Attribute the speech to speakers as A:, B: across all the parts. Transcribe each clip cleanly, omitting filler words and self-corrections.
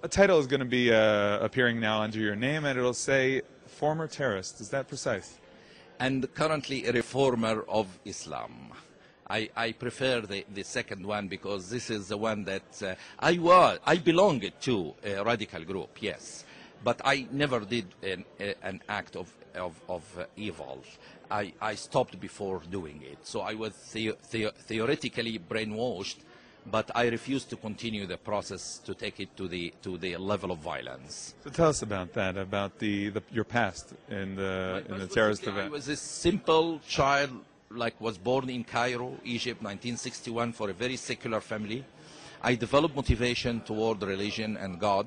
A: A title is going to be appearing now under your name, and it'll say former terrorist. Is that precise?
B: And currently a reformer of Islam. I prefer the second one because this is the one that I belonged to a radical group, yes, but I never did an act of evil. I stopped before doing it, so I was theoretically brainwashed, but I refused to continue the process to take it to the level of violence.
A: So tell us about that, about your past in the terrorist event.
B: I was a simple child, was born in Cairo, Egypt, 1961, for a very secular family. I developed motivation toward religion and God,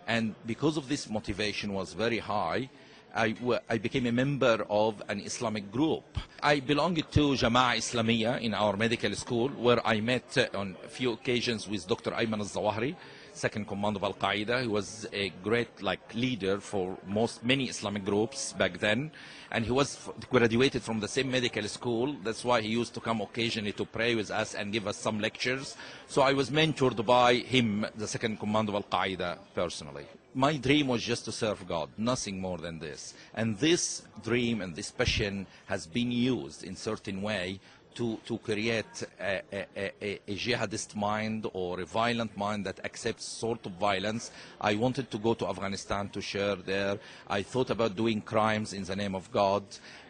B: and because of this motivation was very high, I became a member of an Islamic group. I belonged to Jama'ah Islamiyya in our medical school, where I met on a few occasions with Dr. Ayman al-Zawahri, second command of Al-Qaeda. He was a great leader for many Islamic groups back then, and he was graduated from the same medical school. That's why he used to come occasionally to pray with us and give us some lectures. So I was mentored by him, the second command of Al-Qaeda, personally. My dream was just to serve God, nothing more than this. And this dream and this passion has been used in certain way to create a jihadist mind or a violent mind that accepts sort of violence. I wanted to go to Afghanistan to share there. I thought about doing crimes in the name of God.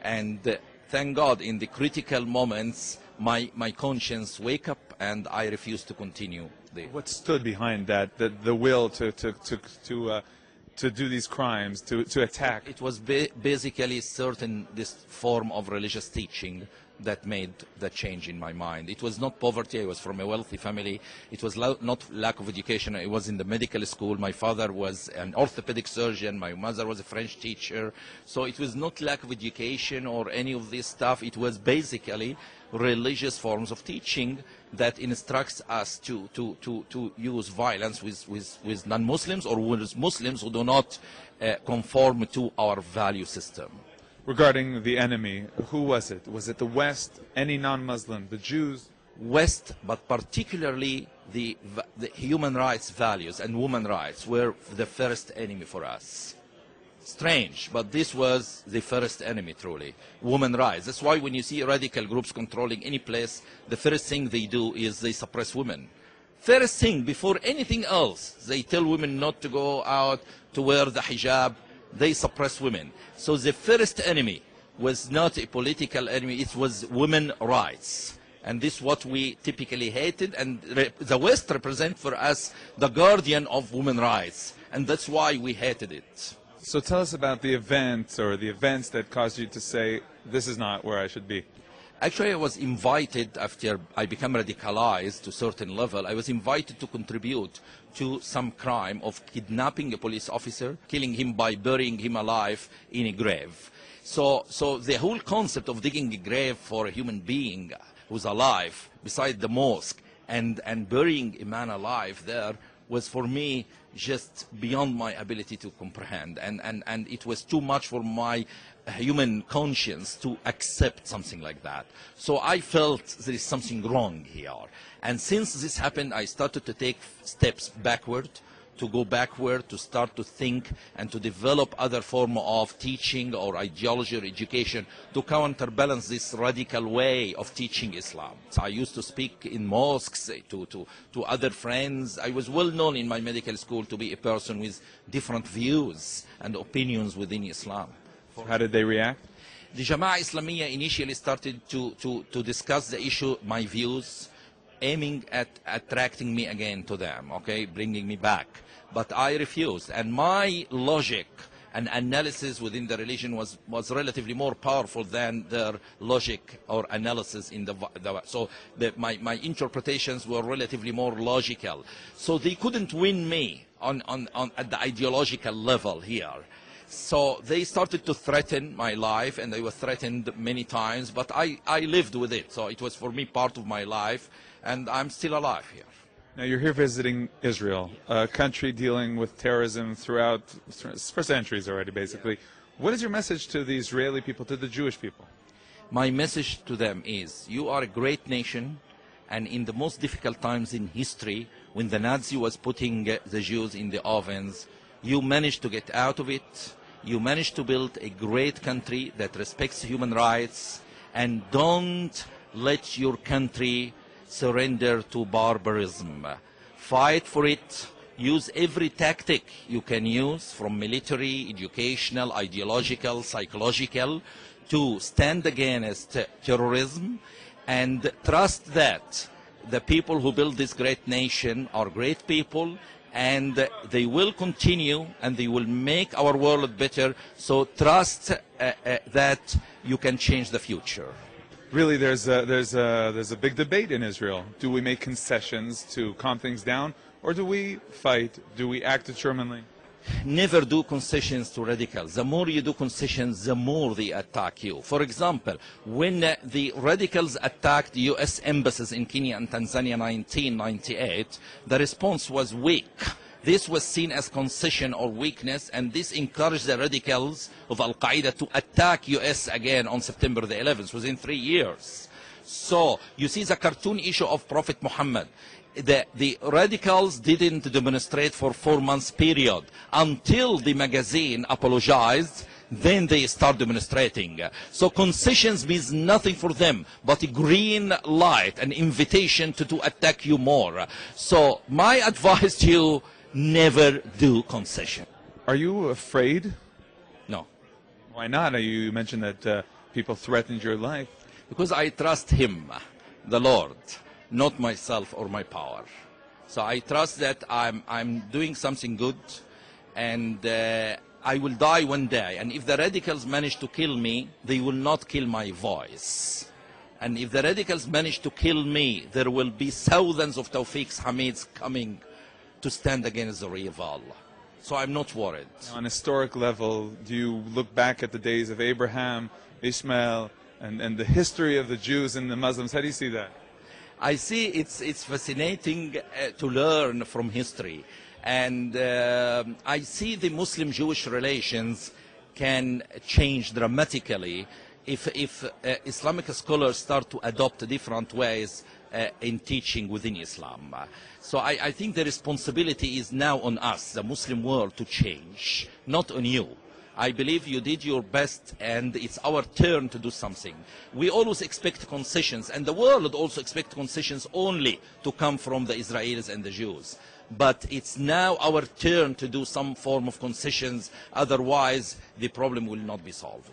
B: And thank God, in the critical moments, my conscience wake up and I refuse to continue.
A: What stood behind that, the will to do these crimes, to attack?
B: It was basically this form of religious teaching that made the change in my mind. It was not poverty. I was from a wealthy family. It was not lack of education. I was in the medical school. My father was an orthopedic surgeon. My mother was a French teacher. So it was not lack of education or any of this stuff. It was basically religious forms of teaching that instructs us to use violence with non-Muslims or with Muslims who do not conform to our value system.
A: Regarding the enemy, who was it? Was it the West, any non-Muslim, the Jews?
B: West, but particularly the human rights values and women rights were the first enemy for us. Strange, but this was the first enemy, truly. Women rights. That's why when you see radical groups controlling any place, the first thing they do is they suppress women. First thing, before anything else, they tell women not to go out, to wear the hijab. They suppress women. So the first enemy was not a political enemy, it was women's rights. And this is what we typically hated, and the West represents for us the guardian of women's rights, and that's why we hated it.
A: So tell us about the event or the events that caused you to say, this is not where I should be.
B: Actually, I was invited, after I became radicalized to a certain level, I was invited to contribute to some crime of kidnapping a police officer, killing him by burying him alive in a grave. So the whole concept of digging a grave for a human being who's alive beside the mosque and burying a man alive there was for me just beyond my ability to comprehend. And it was too much for my human conscience to accept something like that. So I felt there is something wrong here. And since this happened, I started to take steps backward, to go backward, to start to think and to develop other form of teaching or ideology or education to counterbalance this radical way of teaching Islam. So I used to speak in mosques to other friends. I was well known in my medical school to be a person with different views and opinions within Islam.
A: How did they react?
B: The Jama'ah Islamiyya initially started to discuss the issue, my views, aiming at attracting me again to them, okay, bringing me back. But I refused, and my logic and analysis within the religion was relatively more powerful than their logic or analysis in my interpretations were relatively more logical. So they couldn't win me at the ideological level here. So they started to threaten my life, and they were threatened many times, but I lived with it. So it was for me part of my life, and I'm still alive here.
A: Now you're here visiting Israel, a country dealing with terrorism for centuries already, basically. What is your message to the Israeli people, to the Jewish people?
B: My message to them is, you are a great nation, and in the most difficult times in history, when the Nazi was putting the Jews in the ovens. You managed to get out of it. You managed to build a great country that respects human rights, and don't let your country surrender to barbarism. Fight for it. Use every tactic you can use, from military, educational, ideological, psychological, to stand against terrorism, and trust that the people who build this great nation are great people, and they will continue and they will make our world better. So trust that you can change the future.
A: Really, there's a big debate in Israel. Do we make concessions to calm things down, or do we fight? Do we act determinedly?
B: Never do concessions to radicals. The more you do concessions, the more they attack you. For example, when the radicals attacked U.S. embassies in Kenya and Tanzania in 1998, the response was weak. This was seen as concession or weakness, and this encouraged the radicals of Al-Qaeda to attack U.S. again on September the 11th, within 3 years. So you see the cartoon issue of Prophet Muhammad. The radicals didn't demonstrate for 4 months period until the magazine apologized. Then they start demonstrating. So concessions means nothing for them but a green light, an invitation to attack you more. So my advice to you, never do concession.
A: Are you afraid?
B: No.
A: Why not? You mentioned that people threatened your life.
B: Because I trust him, the Lord, not myself or my power. So I trust that I'm doing something good, and I will die one day. And if the radicals manage to kill me, they will not kill my voice. And if the radicals manage to kill me, there will be thousands of Tawfiks, Hamids coming to stand against the evil. So I'm not worried.
A: On a historic level, do you look back at the days of Abraham, Ishmael, and the history of the Jews and the Muslims? How do you see that?
B: I see it's fascinating to learn from history. And I see the Muslim-Jewish relations can change dramatically if Islamic scholars start to adopt different ways in teaching within Islam. So I think the responsibility is now on us, the Muslim world, to change, not on you. I believe you did your best, and it's our turn to do something. We always expect concessions, and the world also expects concessions only to come from the Israelis and the Jews. But it's now our turn to do some form of concessions, otherwise the problem will not be solved.